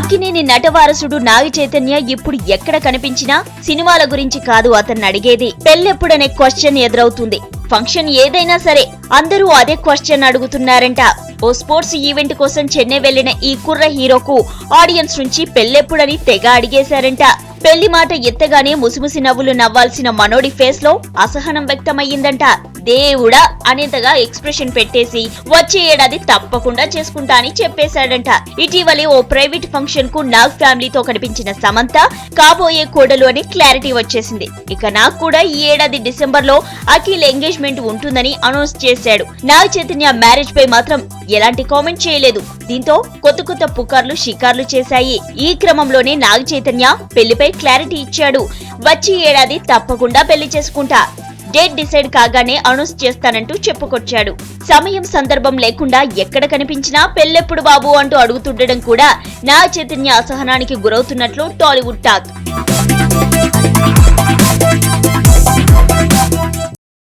అక్కినేని నటవారసుడు నాగ చైతన్య ఇప్పుడు ఎక్కడ కనిపించినా సినిమాల గురించి కాదు అతన్ని అడిగేది. పెళ్ళెప్పుడనే క్వశ్చన్ ఎదురవుతుంది. ఫంక్షన్ ఏదైనా సరే అందరూ అదే క్వశ్చన్ అడుగుతున్నారంట. ఓ స్పోర్ట్స్ ఈవెంట్ కోసం చెన్నై వెళ్లిన ఈ కుర్ర హీరోకు ఆడియన్స్ నుంచి పెళ్ళెప్పుడని తెగ అడిగేశారంట. పెళ్లి మాట ఎత్తగానే ముసిముసి నవ్వులు నవ్వాల్సిన మనోడి ఫేస్ లో అసహనం వ్యక్తమయ్యిందంట. దేవుడా అనేంతగా ఎక్స్ప్రెషన్ పెట్టేసి వచ్చే ఏడాది తప్పకుండా చేసుకుంటా అని చెప్పేశాడంట. ఇటీవలే ఓ ప్రైవేట్ ఫంక్షన్ కు నాగ్ ఫ్యామిలీతో కనిపించిన సమంత కాబోయే కోడలు అని క్లారిటీ వచ్చేసింది. ఇక నాగ్ కూడా ఈ ఏడాది డిసెంబర్ లో అఖిల్ ఎంగేజ్మెంట్ ఉంటుందని అనౌన్స్ చేశాడు. నాగ్ చైతన్య మ్యారేజ్ పై మాత్రం ఎలాంటి కామెంట్ చేయలేదు. దీంతో కొత్త పుకార్లు షికార్లు చేశాయి. ఈ క్రమంలోనే నాగ్ చైతన్య పెళ్లిపై క్లారిటీ ఇచ్చాడు. వచ్చే ఏడాది తప్పకుండా పెళ్లి చేసుకుంటా, డేట్ డిసైడ్ కాగానే అనౌన్స్ చేస్తానంటూ చెప్పుకొచ్చాడు. సమయం సందర్భం లేకుండా ఎక్కడ కనిపించినా పెళ్ళెప్పుడు బాబు అంటూ అడుగుతుండడం కూడా నాగ్ చైతన్య అసహనానికి గురవుతున్నట్లు టాలీవుడ్ టాక్.